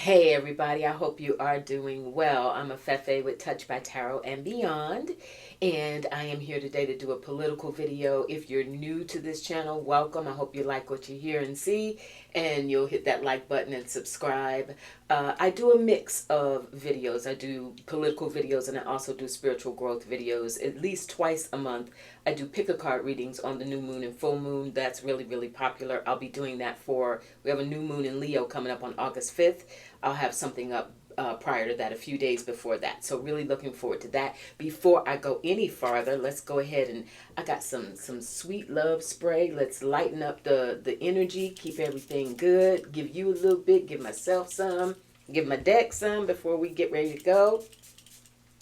Hey everybody, I hope you are doing well. I'm Afefe with Touch by Tarot and Beyond, and I am here today to do a political video. If you're new to this channel, welcome. I hope you like what you hear and see, and you'll hit that like button and subscribe. I do a mix of videos. I do political videos and I also do spiritual growth videos at least twice a month. I do pick a card readings on the new moon and full moon. That's really popular. I'll be doing that we have a new moon in Leo coming up on August 5th. I'll have something up prior to that, a few days before that. So really looking forward to that. Before I go any farther, let's go ahead and I got some sweet love spray. Let's lighten up the energy, keep everything good, give you a little bit, give myself some, give my deck some before we get ready to go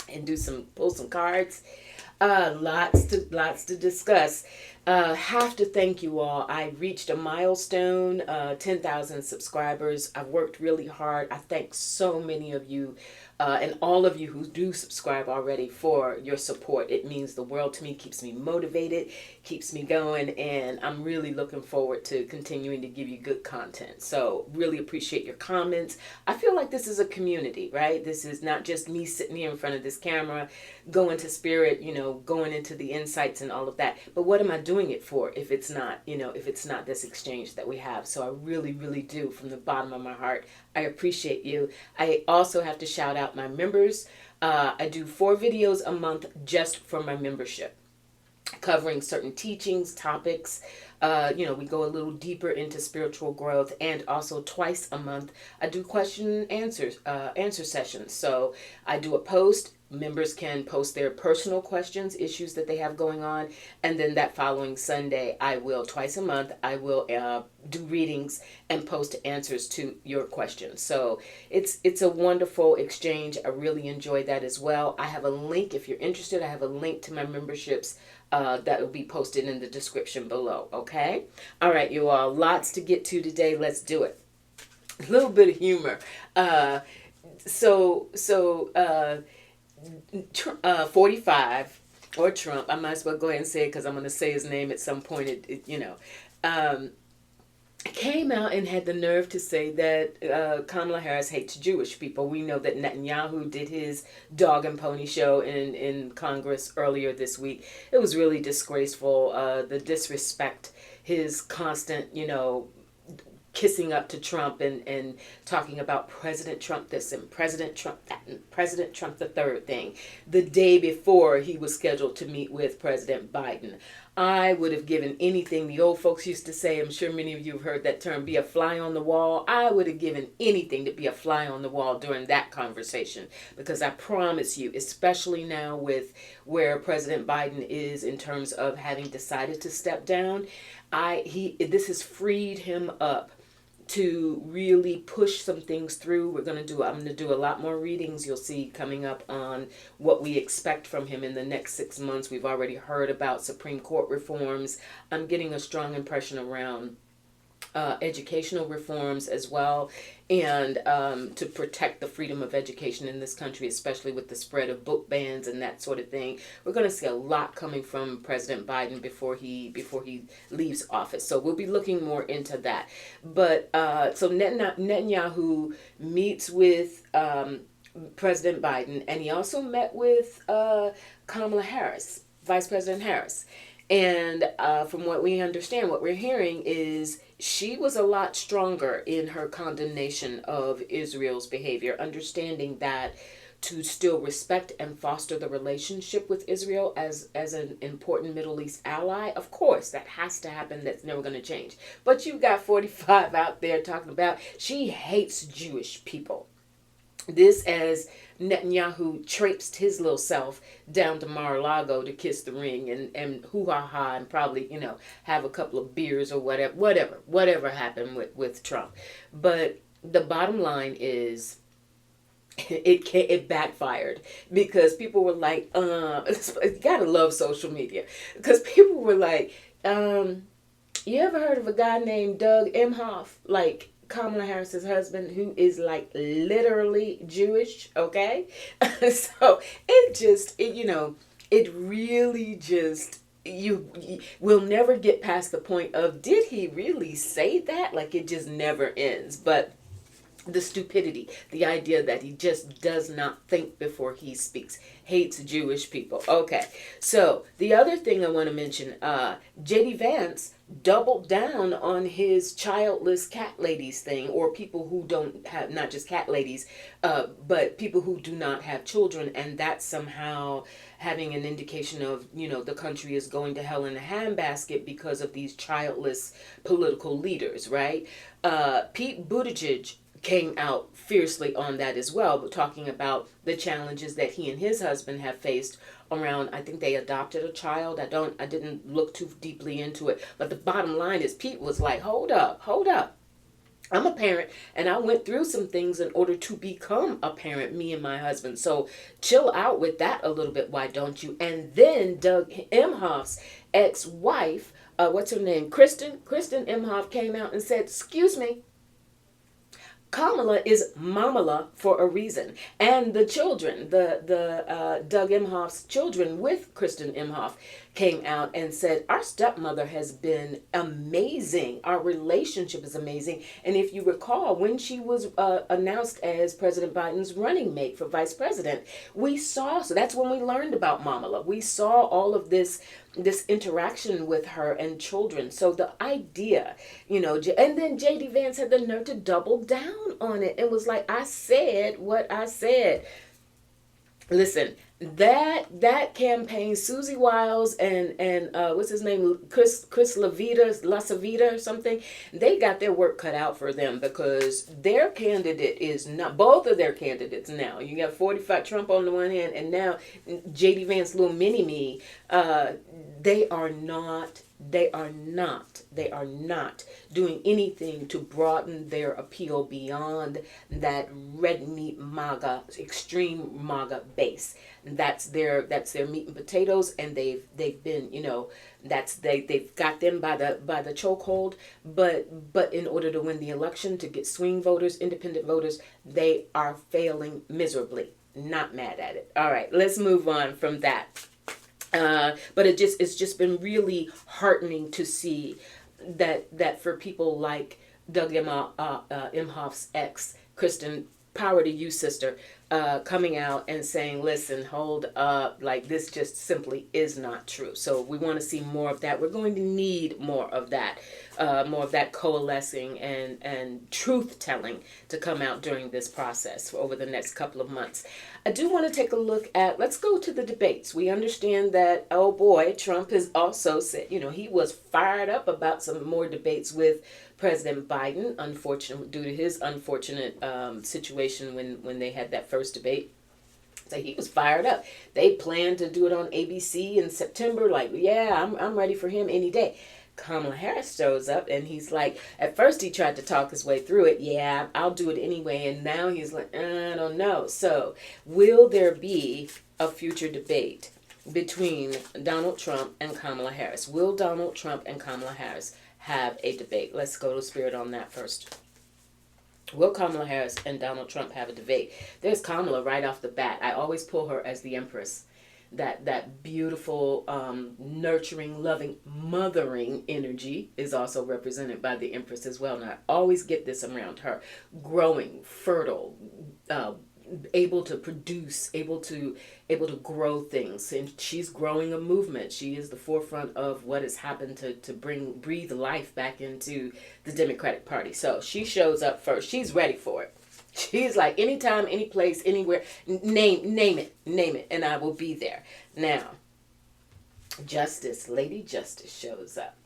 and pull some cards. Lots to discuss. Have to thank you all. I reached a milestone, 10,000 subscribers. I've worked really hard. I thank so many of you and all of you who do subscribe already for your support. It means the world to me, keeps me motivated, keeps me going, and I'm really looking forward to continuing to give you good content. So really appreciate your comments. I feel like this is a community, right? This is not just me sitting here in front of this camera, going to spirit, going into the insights and all of that. But what am I doing it for if it's not, if it's not this exchange that we have? So I really do, from the bottom of my heart, I appreciate you. I also have to shout out my members. I do 4 videos a month just for my membership, covering certain teachings, topics. We go a little deeper into spiritual growth, and also twice a month I do question and answer sessions. So I do a post. Members can post their personal questions, issues that they have going on, and then that following Sunday, twice a month, I will do readings and post answers to your questions. So it's a wonderful exchange. I really enjoy that as well. I have a link, if you're interested, I have a link to my memberships that will be posted in the description below, okay? All right, you all, lots to get to today. Let's do it. A little bit of humor. 45, or Trump, I might as well go ahead and say it because I'm going to say his name at some point, came out and had the nerve to say that Kamala Harris hates Jewish people. We know that Netanyahu did his dog and pony show in Congress earlier this week. It was really disgraceful, the disrespect, his constant, kissing up to Trump and talking about President Trump this and President Trump that and President Trump the third thing. The day before he was scheduled to meet with President Biden. I would have given anything. The old folks used to say, I'm sure many of you have heard that term, be a fly on the wall. I would have given anything to be a fly on the wall during that conversation, because I promise you, especially now with where President Biden is in terms of having decided to step down, this has freed him up to really push some things through. I'm going to do a lot more readings. You'll see coming up on what we expect from him in the next 6 months. We've already heard about Supreme Court reforms. I'm getting a strong impression around educational reforms as well, and to protect the freedom of education in this country, especially with the spread of book bans and that sort of thing. We're going to see a lot coming from President Biden before he leaves office. So we'll be looking more into that. But so Netanyahu meets with President Biden, and he also met with Kamala Harris, Vice President Harris. And from what we understand, what we're hearing is she was a lot stronger in her condemnation of Israel's behavior, understanding that to still respect and foster the relationship with Israel as an important Middle East ally. Of course, that has to happen. That's never going to change. But you've got 45 out there talking about she hates Jewish people. This as Netanyahu traipsed his little self down to Mar-a-Lago to kiss the ring and hoo-ha-ha and probably, have a couple of beers or whatever happened with Trump. But the bottom line is it backfired, because people were like, you gotta love social media, because people were like, you ever heard of a guy named Doug Emhoff? Like, Kamala Harris's husband, who is like literally Jewish, okay? So it really just, you will never get past the point of, did he really say that? Like, it just never ends. But The stupidity, the idea that he just does not think before he speaks, hates Jewish people. Okay, so the other thing I want to mention, J.D. Vance doubled down on his childless cat ladies thing, or people who don't have, not just cat ladies, but people who do not have children, and that's somehow having an indication of, the country is going to hell in a handbasket because of these childless political leaders, right? Pete Buttigieg came out fiercely on that as well, but talking about the challenges that he and his husband have faced around, I think they adopted a child. I didn't look too deeply into it, but the bottom line is Pete was like, hold up. I'm a parent and I went through some things in order to become a parent, me and my husband. So chill out with that a little bit. Why don't you? And then Doug Emhoff's ex-wife, what's her name? Kristen Emhoff came out and said, excuse me, Kamala is Mamala for a reason. And the children, the Doug Emhoff's children with Kristen Emhoff came out and said, our stepmother has been amazing. Our relationship is amazing. And if you recall, when she was announced as President Biden's running mate for vice president, so that's when we learned about Mamala. We saw all of this interaction with her and children. So the idea, and then J.D. Vance had the nerve to double down on it and was like, I said what I said. Listen, that campaign, Susie Wiles and what's his name, Chris Lasavita or something, they got their work cut out for them, because their candidate is not, both of their candidates now. You got 45 Trump on the one hand, and now J.D. Vance, little mini-me, they are not doing anything to broaden their appeal beyond that red meat MAGA, extreme MAGA base. That's their meat and potatoes, and they've been, they've got them by the chokehold. But in order to win the election, to get swing voters, independent voters, they are failing miserably. Not mad at it. All right, let's move on from that. But it's just been really heartening to see that for people like Doug Emhoff's ex, Kristen, power to you, sister, coming out and saying, listen, hold up, like this just simply is not true. So we want to see more of that. We're going to need more of that coalescing and truth telling to come out during this process over the next couple of months. I do want to take a look at, let's go to the debates. We understand that, oh boy, Trump has also said, he was fired up about some more debates with President Biden, due to his unfortunate situation when they had that first debate. So he was fired up. They planned to do it on ABC in September. Like, yeah, I'm ready for him any day. Kamala Harris shows up and he's like, at first he tried to talk his way through it. Yeah, I'll do it anyway. And now he's like, I don't know. So will there be a future debate between Donald Trump and Kamala Harris? Will Donald Trump and Kamala Harris have a debate? Let's go to Spirit on that first. Will Kamala Harris and Donald Trump have a debate? There's Kamala right off the bat. I always pull her as the Empress. That beautiful, nurturing, loving, mothering energy is also represented by the Empress as well. And I always get this around her. Growing, fertile, able to produce, able to grow things. And she's growing a movement. She is the forefront of what has happened to breathe life back into the Democratic Party. So she shows up first. She's ready for it. She's like, anytime, any place, anywhere, name it, and I will be there. Now, Lady Justice shows up.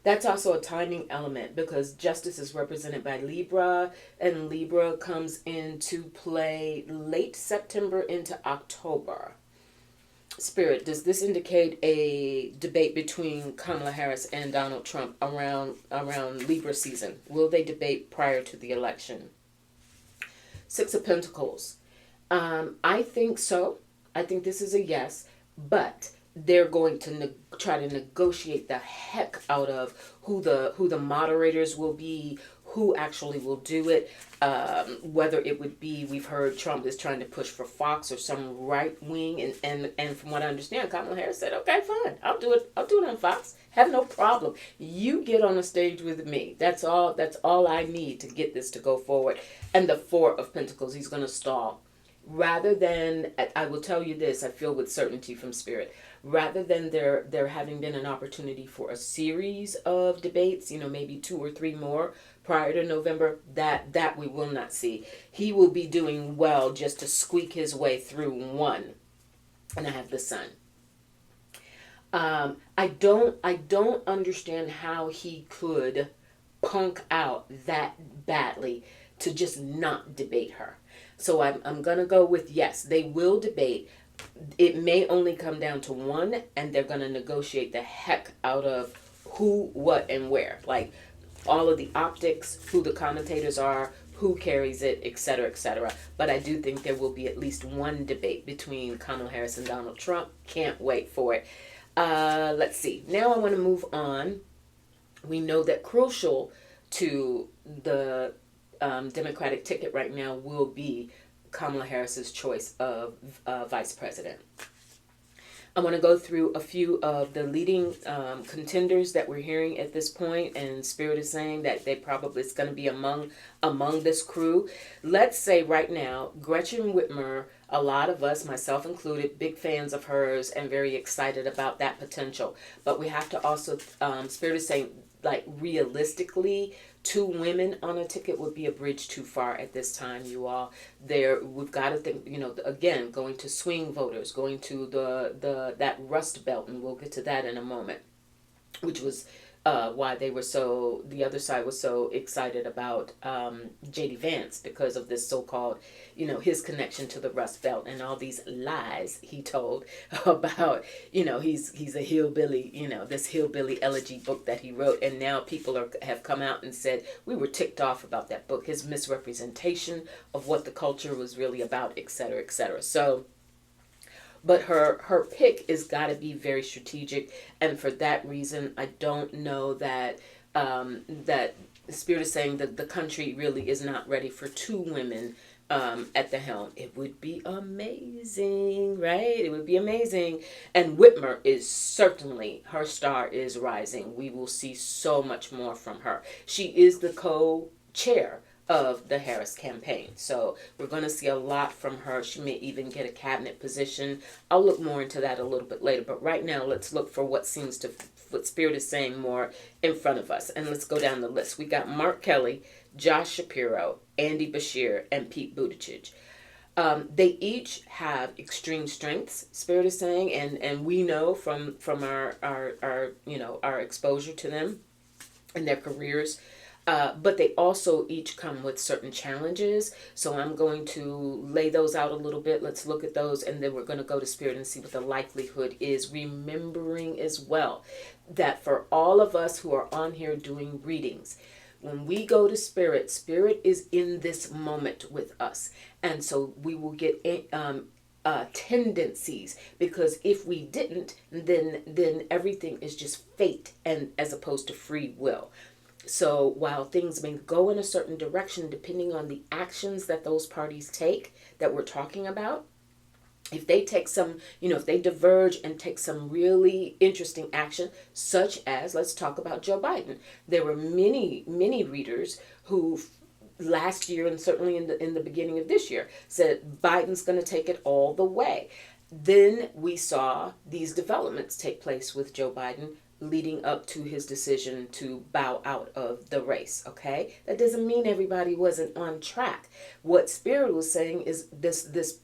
That's also a timing element, because Justice is represented by Libra, and Libra comes into play late September into October. Spirit, does this indicate a debate between Kamala Harris and Donald Trump around Libra season? Will they debate prior to the election? Six of Pentacles. I think so. I think this is a yes, but they're going to try to negotiate the heck out of who the moderators will be, who actually will do it, whether it would be, we've heard Trump is trying to push for Fox or some right wing, and from what I understand, Kamala Harris said, okay, fine, I'll do it on Fox. Have no problem. You get on the stage with me. That's all. That's all I need to get this to go forward. And the Four of Pentacles, he's going to stall. Rather than, I will tell you this, I feel with certainty from Spirit, rather than there having been an opportunity for a series of debates, maybe 2 or 3 more prior to November, that we will not see. He will be doing well just to squeak his way through one. And I have the Sun. I don't understand how he could punk out that badly to just not debate her. So I'm going to go with yes, they will debate. It may only come down to one, and they're going to negotiate the heck out of who, what, and where. Like all of the optics, who the commentators are, who carries it, etc., etc. But I do think there will be at least one debate between Kamala Harris and Donald Trump. Can't wait for it. Let's see. Now I want to move on. We know that crucial to the Democratic ticket right now will be Kamala Harris's choice of vice president. I want to go through a few of the leading contenders that we're hearing at this point, and Spirit is saying that they probably it's going to be among this crew. Let's say right now, Gretchen Whitmer, a lot of us, myself included, big fans of hers and very excited about that potential. But we have to also, Spirit is saying, like realistically, 2 women on a ticket would be a bridge too far at this time, you all. We've got to think, again, going to swing voters, going to that Rust Belt, and we'll get to that in a moment, which was why the other side was so excited about J.D. Vance because of this so-called, his connection to the Rust Belt and all these lies he told about, he's a hillbilly, this hillbilly elegy book that he wrote. And now people have come out and said, we were ticked off about that book, his misrepresentation of what the culture was really about, et cetera, et cetera. So, but her pick is got to be very strategic, and for that reason, I don't know that that Spirit is saying that the country really is not ready for 2 women at the helm. It would be amazing, right? It would be amazing. And Whitmer is certainly, her star is rising. We will see so much more from her. She is the co-chair of the Harris campaign. So we're going to see a lot from her. She may even get a cabinet position. I'll look more into that a little bit later. But right now, let's look for what Spirit is saying more in front of us. And let's go down the list. We got Mark Kelly, Josh Shapiro, Andy Beshear, and Pete Buttigieg. They each have extreme strengths, Spirit is saying, and we know from our exposure to them and their careers. But they also each come with certain challenges. So I'm going to lay those out a little bit. Let's look at those, and then we're going to go to Spirit and see what the likelihood is. Remembering as well that for all of us who are on here doing readings, when we go to Spirit, Spirit is in this moment with us. And so we will get tendencies, because if we didn't, then everything is just fate, and as opposed to free will. So while things may go in a certain direction, depending on the actions that those parties take that we're talking about, if they take some, if they diverge and take some really interesting action, such as, let's talk about Joe Biden. There were many readers who last year, and certainly in the beginning of this year, said Biden's going to take it all the way. Then we saw these developments take place with Joe Biden, leading up to his decision to bow out of the race, okay? That doesn't mean everybody wasn't on track. What Spirit was saying is this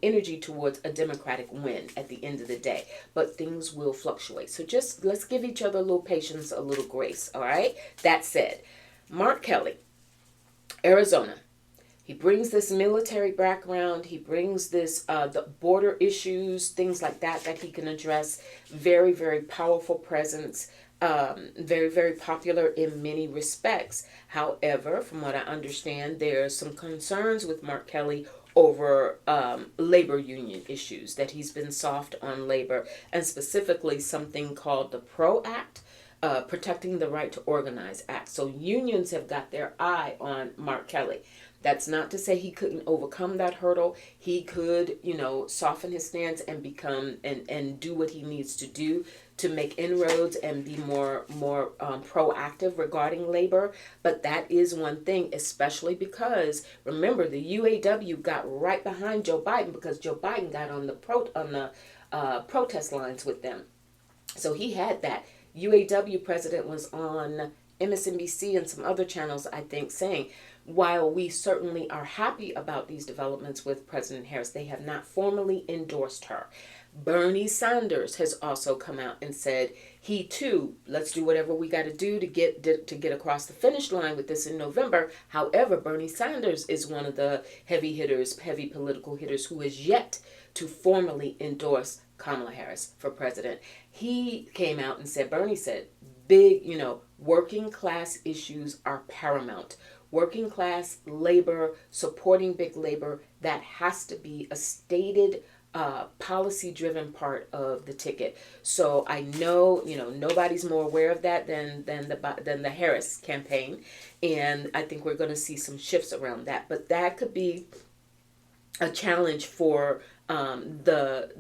energy towards a Democratic win at the end of the day. But things will fluctuate. So just let's give each other a little patience, a little grace, all right? That said, Mark Kelly, Arizona. He brings this military background. He brings this, the border issues, things like that he can address. Very, very powerful presence. Very, very popular in many respects. However, from what I understand, there are some concerns with Mark Kelly over labor union issues, that he's been soft on labor, and specifically something called the PRO Act, Protecting the Right to Organize Act. So unions have got their eye on Mark Kelly. That's not to say he couldn't overcome that hurdle. He could, soften his stance and become and do what he needs to do to make inroads and be more proactive regarding labor. But that is one thing, especially because remember the UAW got right behind Joe Biden because Joe Biden got on the protest lines with them. So he had that. UAW president was on MSNBC and some other channels, I think, saying, while we certainly are happy about these developments with President Harris, they have not formally endorsed her. Bernie Sanders has also come out and said he too, let's do whatever we got to do to get across the finish line with this in November. However, Bernie Sanders is one of the heavy political hitters who has yet to formally endorse Kamala Harris for president. He came out and said, Bernie said, big, working class issues are paramount. Working class labor, supporting big labor, that has to be a stated policy-driven part of the ticket. So I know, nobody's more aware of that than the Harris campaign, and I think we're going to see some shifts around that. But that could be a challenge for the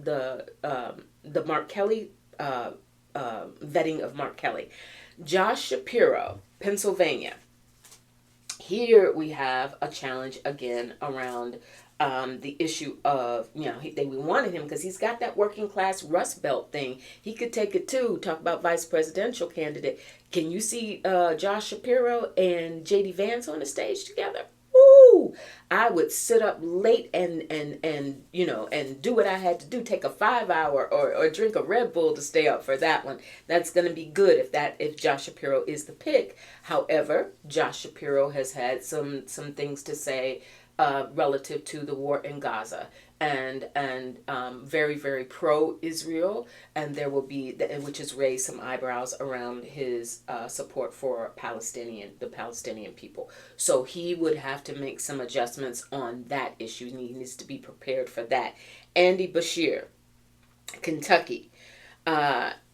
Mark Kelly vetting of Mark Kelly. Josh Shapiro, Pennsylvania. Here we have a challenge again around the issue of, we wanted him because he's got that working class Rust Belt thing. He could take it too. Talk about vice presidential candidate. Can you see Josh Shapiro and J.D. Vance on the stage together? Ooh, I would sit up late and do what I had to do, take a 5-hour or drink a Red Bull to stay up for that one. That's going to be good if Josh Shapiro is the pick. However, Josh Shapiro has had some things to say relative to the war in Gaza and very, very pro-Israel, and there will be, which has raised some eyebrows around his support for the Palestinian people. So he would have to make some adjustments on that issue, and he needs to be prepared for that. Andy Beshear, Kentucky.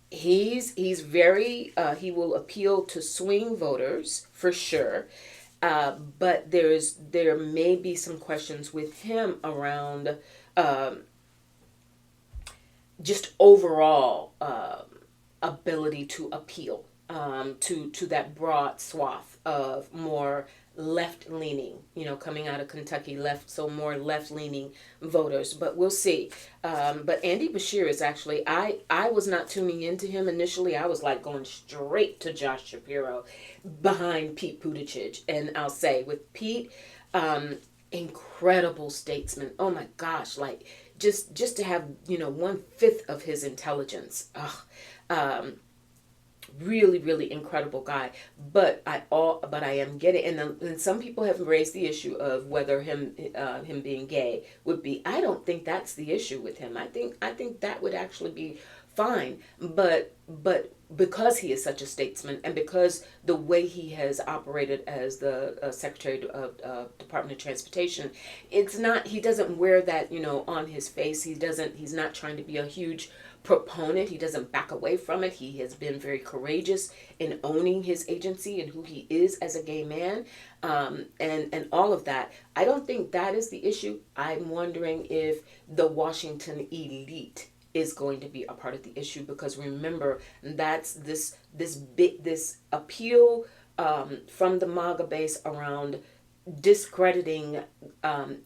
He's very, he will appeal to swing voters for sure. But there may be some questions with him around just overall ability to appeal to that broad swath of more left-leaning, coming out of Kentucky, more left-leaning voters. But we'll see. But Andy Beshear is actually, I was not tuning into him initially. I was like going straight to Josh Shapiro behind Pete Buttigieg. And I'll say with Pete, incredible statesman. Oh my gosh, like just to have, 1/5 of his intelligence. Really, really incredible guy. But I am getting, and some people have raised the issue of whether him being gay would be. I don't think that's the issue with him. I think that would actually be fine. But because he is such a statesman, and because the way he has operated as the Secretary of Department of Transportation, he doesn't wear that on his face. He's not trying to be a huge proponent. He doesn't back away from it. He has been very courageous in owning his agency and who he is as a gay man, and all of that. I don't think that is the issue. I'm wondering if the Washington elite is going to be a part of the issue, because remember, that's this appeal from the MAGA base around discrediting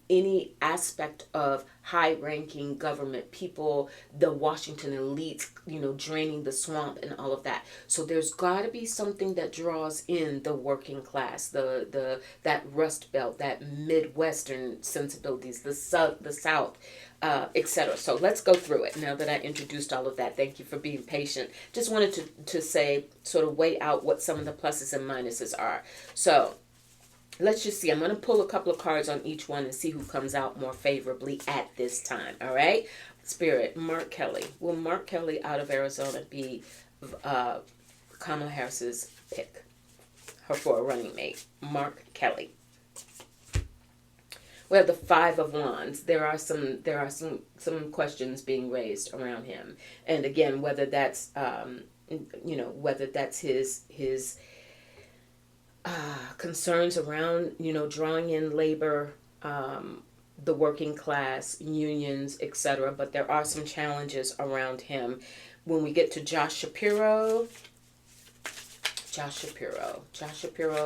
any aspect of high-ranking government people, the Washington elites, draining the swamp and all of that. So there's got to be something that draws in the working class, that Rust Belt, that Midwestern sensibilities, the South, etc. So let's go through it now that I introduced all of that. Thank you for being patient. Just wanted to say, sort of weigh out what some of the pluses and minuses are. So let's just see. I'm going to pull a couple of cards on each one and see who comes out more favorably at this time. All right? Spirit, Mark Kelly. Will Mark Kelly out of Arizona be Kamala Harris's pick for a running mate? Mark Kelly. We have the Five of Wands. There are some questions being raised around him, and again, whether that's his concerns around, drawing in labor, the working class, unions, etc. But there are some challenges around him. When we get to Josh Shapiro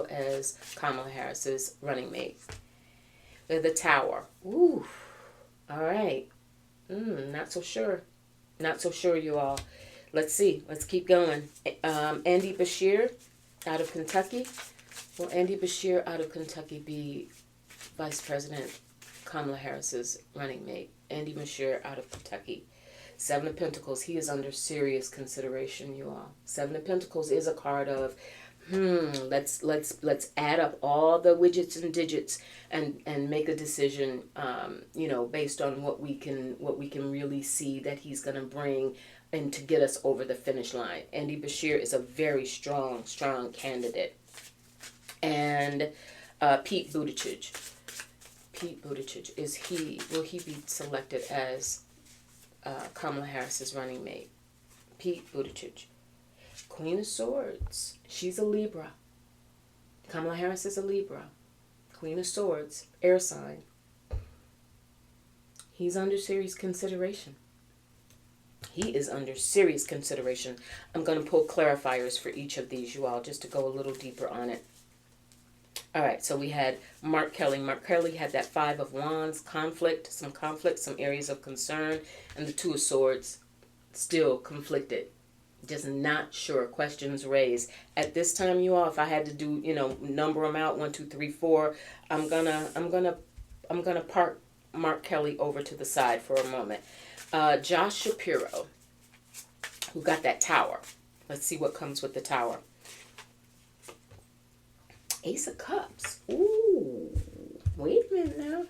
as Kamala Harris's running mate. The Tower. Ooh. All right. Not so sure. Not so sure, you all. Let's see. Let's keep going. Andy Beshear out of Kentucky. Will Andy Beshear out of Kentucky be Vice President Kamala Harris's running mate? Andy Beshear out of Kentucky. Seven of Pentacles. He is under serious consideration, you all. Seven of Pentacles is a card of, let's add up all the widgets and digits and make a decision, based on what we can really see that he's going to bring and to get us over the finish line. Andy Beshear is a very strong candidate. And Pete Buttigieg. Will he be selected as Kamala Harris's running mate? Pete Buttigieg. Queen of Swords. She's a Libra. Kamala Harris is a Libra. Queen of Swords. Air sign. He's under serious consideration. He is under serious consideration. I'm going to pull clarifiers for each of these, you all, just to go a little deeper on it. All right, so we had Mark Kelly. Mark Kelly had that Five of Wands, some areas of concern, and the Two of Swords, still conflicted. Just not sure. Questions raised. At this time, you all, if I had to do, number them out, 1, 2, 3, 4, I'm gonna park Mark Kelly over to the side for a moment. Josh Shapiro, who got that Tower. Let's see what comes with the Tower. Ace of Cups. Ooh, wait a minute now.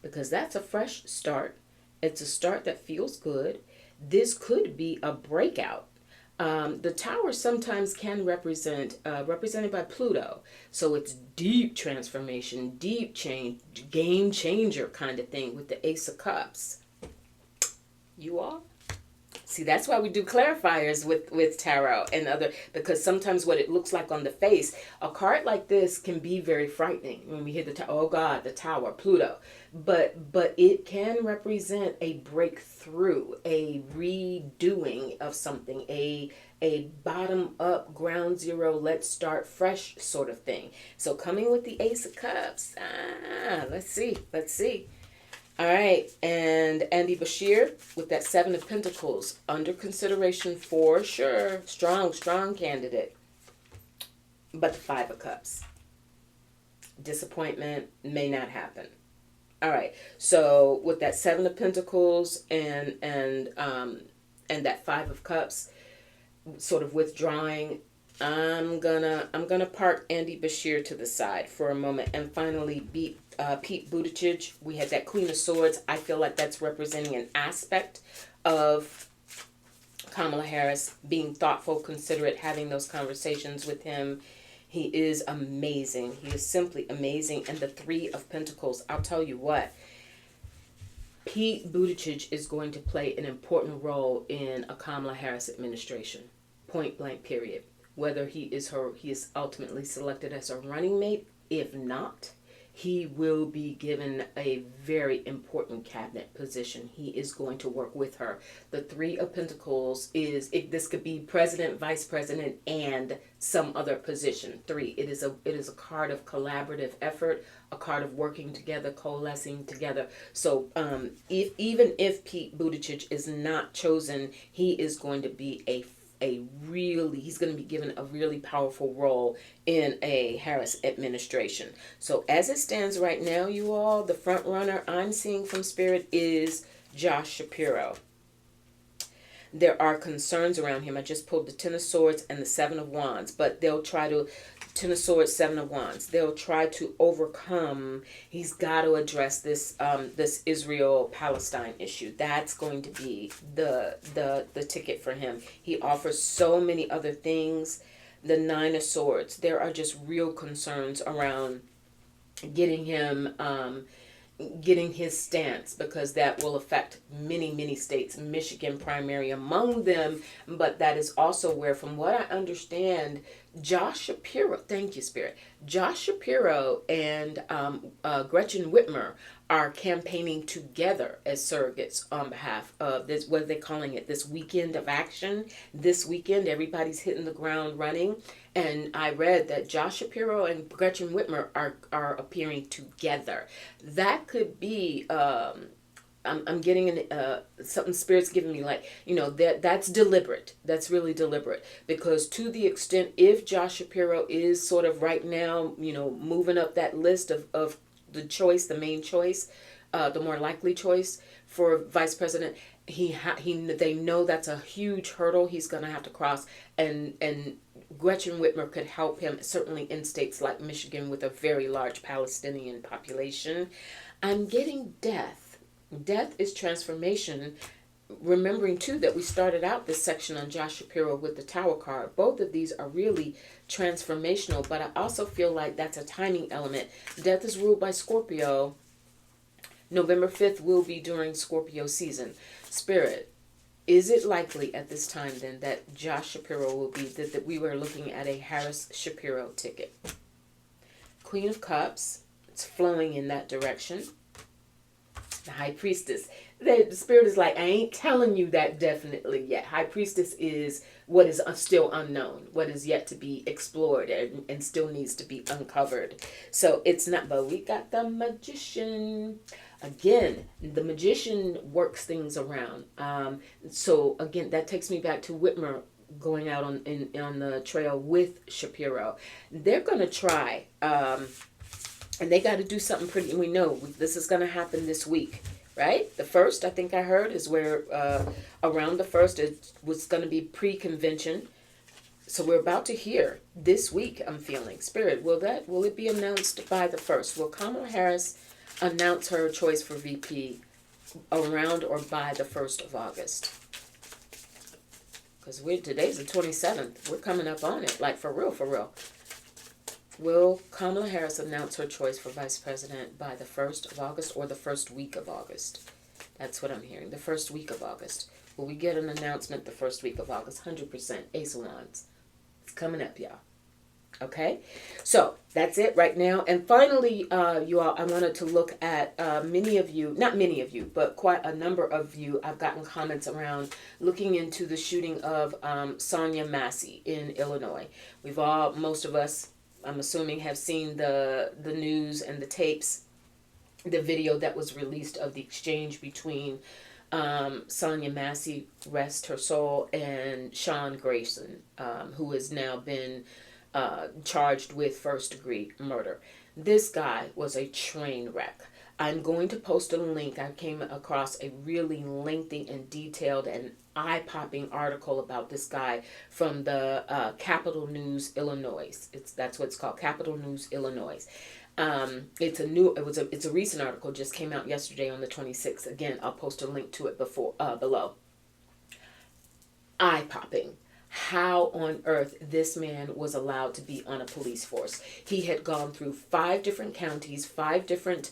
Because that's a fresh start. It's a start that feels good. This could be a breakout. The Tower sometimes can represented by Pluto. So it's deep transformation, deep change, game changer kind of thing with the Ace of Cups. You all? See, that's why we do clarifiers with tarot and because sometimes what it looks like on the face, a card like this can be very frightening when we hear the Tower, Pluto. But it can represent a breakthrough, a redoing of something, a bottom up, ground zero, let's start fresh sort of thing. So coming with the Ace of Cups, let's see. All right, and Andy Beshear with that Seven of Pentacles, under consideration for sure. Strong candidate. But the Five of Cups. Disappointment may not happen. All right, so with that Seven of Pentacles and that Five of Cups, sort of withdrawing, I'm gonna park Andy Beshear to the side for a moment and finally Pete Buttigieg. We had that Queen of Swords. I feel like that's representing an aspect of Kamala Harris being thoughtful, considerate, having those conversations with him. He is amazing. He is simply amazing. And the Three of Pentacles, I'll tell you what, Pete Buttigieg is going to play an important role in a Kamala Harris administration. Point blank, period. Whether he is ultimately selected as her running mate. If not, he will be given a very important cabinet position. He is going to work with her. The Three of Pentacles this could be president, vice president, and some other position. Three. It is a card of collaborative effort, a card of working together, coalescing together. So even if Pete Buttigieg is not chosen, he is going to be he's going to be given a really powerful role in a Harris administration. So as it stands right now, you all, the front runner I'm seeing from Spirit is Josh Shapiro. There are concerns around him. I just pulled the Ten of Swords and the Seven of Wands, but they'll try to, Ten of Swords, Seven of Wands, they'll try to overcome. He's got to address this this Israel-Palestine issue. That's going to be the ticket for him. He offers so many other things. The Nine of Swords, there are just real concerns around getting him getting his stance, because that will affect many states, Michigan primary among them. But that is also where, from what I understand, Josh Shapiro, thank you, Spirit. Josh Shapiro and Gretchen Whitmer are campaigning together as surrogates on behalf of this, what are they calling it, this weekend of action. This weekend, everybody's hitting the ground running. And I read that Josh Shapiro and Gretchen Whitmer are appearing together. That could be I'm getting something Spirit's giving me, like, that's deliberate. That's really deliberate, because to the extent, if Josh Shapiro is sort of right now, moving up that list of the choice, the main choice, the more likely choice for vice president, they know that's a huge hurdle he's going to have to cross, and Gretchen Whitmer could help him, certainly in states like Michigan with a very large Palestinian population. I'm getting death. Death is transformation. Remembering, too, that we started out this section on Josh Shapiro with the Tower card. Both of these are really transformational, but I also feel like that's a timing element. Death is ruled by Scorpio. November 5th will be during Scorpio season. Spirit, is it likely at this time, then, that Josh Shapiro will be, that we were looking at a Harris Shapiro ticket? Queen of Cups, it's flowing in that direction. The High Priestess. The Spirit is like, I ain't telling you that definitely yet. High Priestess is what is still unknown, what is yet to be explored and still needs to be uncovered. So it's not, but we got the Magician. Again, the Magician works things around. So again, that takes me back to Whitmer going out on the trail with Shapiro. They're going to try, and they got to do something pretty, and we know this is going to happen this week, right? The 1st, I think I heard, is where around the 1st it was going to be pre-convention. So we're about to hear this week, I'm feeling. Spirit, will it be announced by the 1st? Will Kamala Harris announce her choice for VP around or by the 1st of August? Because today's the 27th. We're coming up on it, like for real, for real. Will Kamala Harris announce her choice for vice president by the 1st of August or the first week of August? That's what I'm hearing. The first week of August. Will we get an announcement the first week of August? 100%. Ace of Wands. It's coming up, y'all. Okay? So, that's it right now. And finally, you all, I wanted to look at many of you, not many of you, but quite a number of you, I've gotten comments around looking into the shooting of Sonya Massey in Illinois. Most of us, I'm assuming, have seen the news and the tapes, the video that was released of the exchange between Sonya Massey, rest her soul, and Sean Grayson, who has now been charged with first-degree murder. This guy was a train wreck. I'm going to post a link. I came across a really lengthy and detailed and eye-popping article about this guy from the Capital News Illinois. That's what it's called, Capital News Illinois. It's a recent article, just came out yesterday on the 26th. Again, I'll post a link to it below. Eye-popping. How on earth this man was allowed to be on a police force. He had gone through 5 different counties, 5 different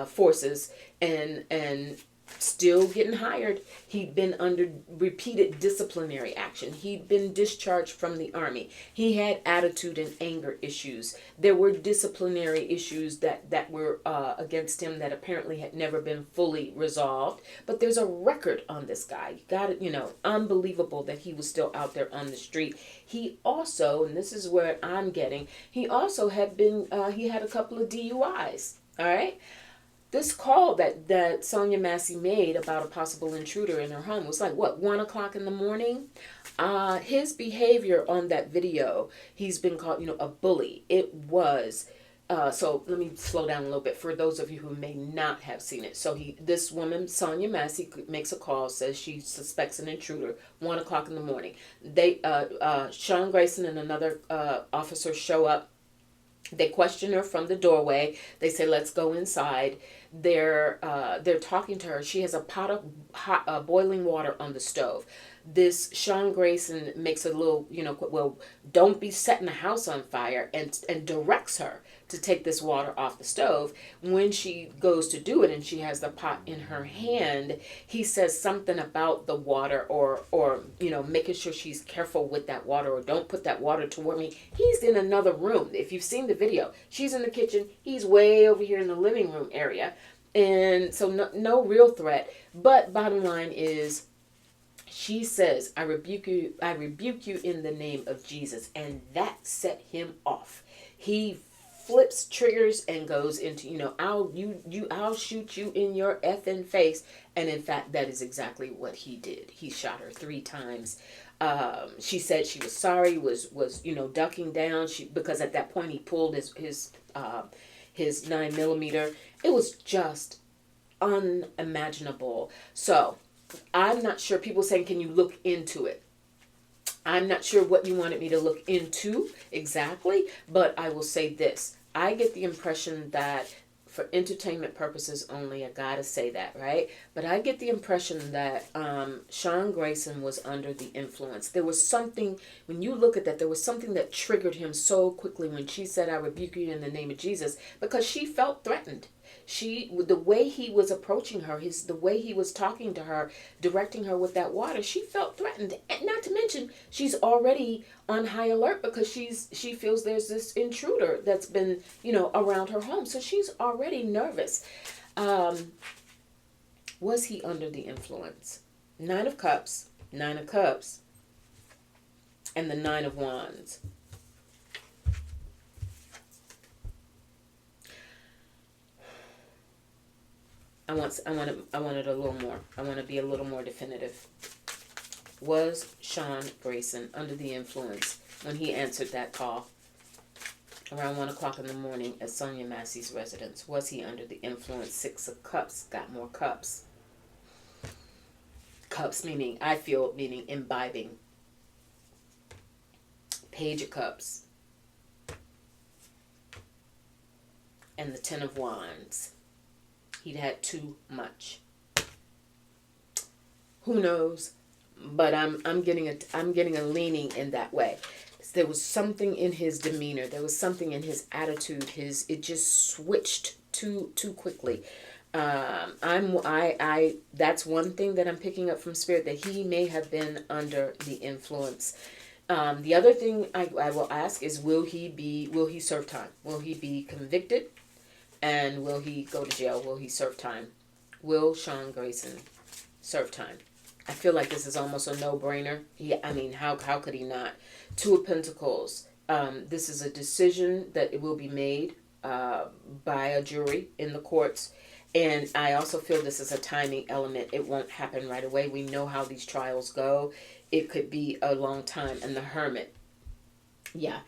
forces, and still getting hired. He'd been under repeated disciplinary action. He'd been discharged from the Army. He had attitude and anger issues. There were disciplinary issues that were against him that apparently had never been fully resolved. But there's a record on this guy. Unbelievable that he was still out there on the street. He also, and this is where I'm getting, he also had he had a couple of DUIs. All right. This call that Sonya Massey made about a possible intruder in her home was like, 1 o'clock in the morning? His behavior on that video, he's been called, a bully. It was, so let me slow down a little bit for those of you who may not have seen it. So this woman, Sonya Massey, makes a call, says she suspects an intruder, 1 o'clock in the morning. Sean Grayson and another officer show up. They question her from the doorway. They say, let's go inside. They're talking to her. She has a pot of hot boiling water on the stove. This Sean Grayson makes a little, well, don't be setting the house on fire, and directs her to take this water off the stove. When she goes to do it and she has the pot in her hand, he says something about the water, or making sure she's careful with that water, or don't put that water toward me. He's in another room. If you've seen the video, she's in the kitchen, he's way over here in the living room area. And so no real threat. But bottom line is, she says, I rebuke you in the name of Jesus. And that set him off. He flips triggers and goes into, I'll shoot you in your effing face. And in fact, that is exactly what he did. He shot her 3 times. She said she was sorry, was ducking down. Because at that point he pulled his 9mm. It was just unimaginable. So I'm not sure. People saying, can you look into it? I'm not sure what you wanted me to look into exactly, but I will say this. I get the impression that, for entertainment purposes only, I gotta say that, right? But I get the impression that Sean Grayson was under the influence. There was something, when you look at that, there was something that triggered him so quickly when she said, I rebuke you in the name of Jesus, because she felt threatened. The way he was approaching her, the way he was talking to her, directing her with that water, she felt threatened. And not to mention, she's already on high alert because she feels there's this intruder that's been, around her home. So she's already nervous. Was he under the influence? 9 of Cups, and the 9 of Wands. I want it a little more. I want to be a little more definitive. Was Sean Grayson under the influence when he answered that call around 1 o'clock in the morning at Sonya Massey's residence? Was he under the influence? 6 of Cups, got more cups. Cups meaning imbibing. Page of Cups. And the 10 of Wands. He'd had too much. Who knows? But I'm getting a leaning in that way. There was something in his demeanor. There was something in his attitude. It just switched too quickly. That's one thing that I'm picking up from Spirit, that he may have been under the influence. The other thing I will ask is, will he serve time? Will he be convicted? And will he go to jail? Will he serve time? Will Sean Grayson serve time? I feel like this is almost a no-brainer. How could he not? 2 of Pentacles. This is a decision that it will be made by a jury in the courts. And I also feel this is a timing element. It won't happen right away. We know how these trials go. It could be a long time. And the Hermit. Yeah.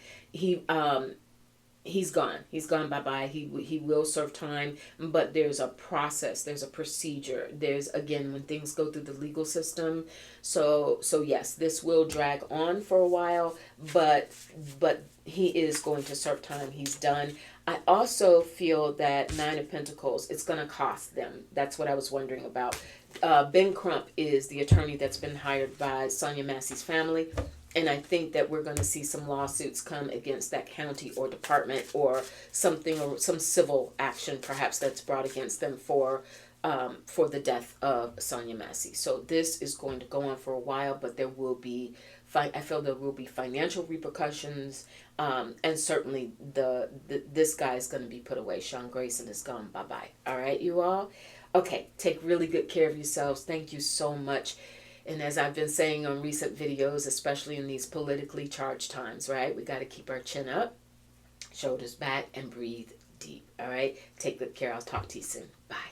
He's gone. He's gone bye-bye. He will serve time, but there's a process. There's a procedure. There's, again, when things go through the legal system. So yes, this will drag on for a while, but he is going to serve time. He's done. I also feel that 9 of Pentacles, it's going to cost them. That's what I was wondering about. Ben Crump is the attorney that's been hired by Sonya Massey's family. And I think that we're going to see some lawsuits come against that county or department, or something, or some civil action perhaps that's brought against them for the death of Sonya Massey. So this is going to go on for a while, but there will be, I feel there will be financial repercussions, and certainly this guy is going to be put away. Sean Grayson is gone. Bye-bye. All right, you all? Okay, take really good care of yourselves. Thank you so much. And as I've been saying on recent videos, especially in these politically charged times, right? We got to keep our chin up, shoulders back, and breathe deep, all right? Take good care. I'll talk to you soon. Bye.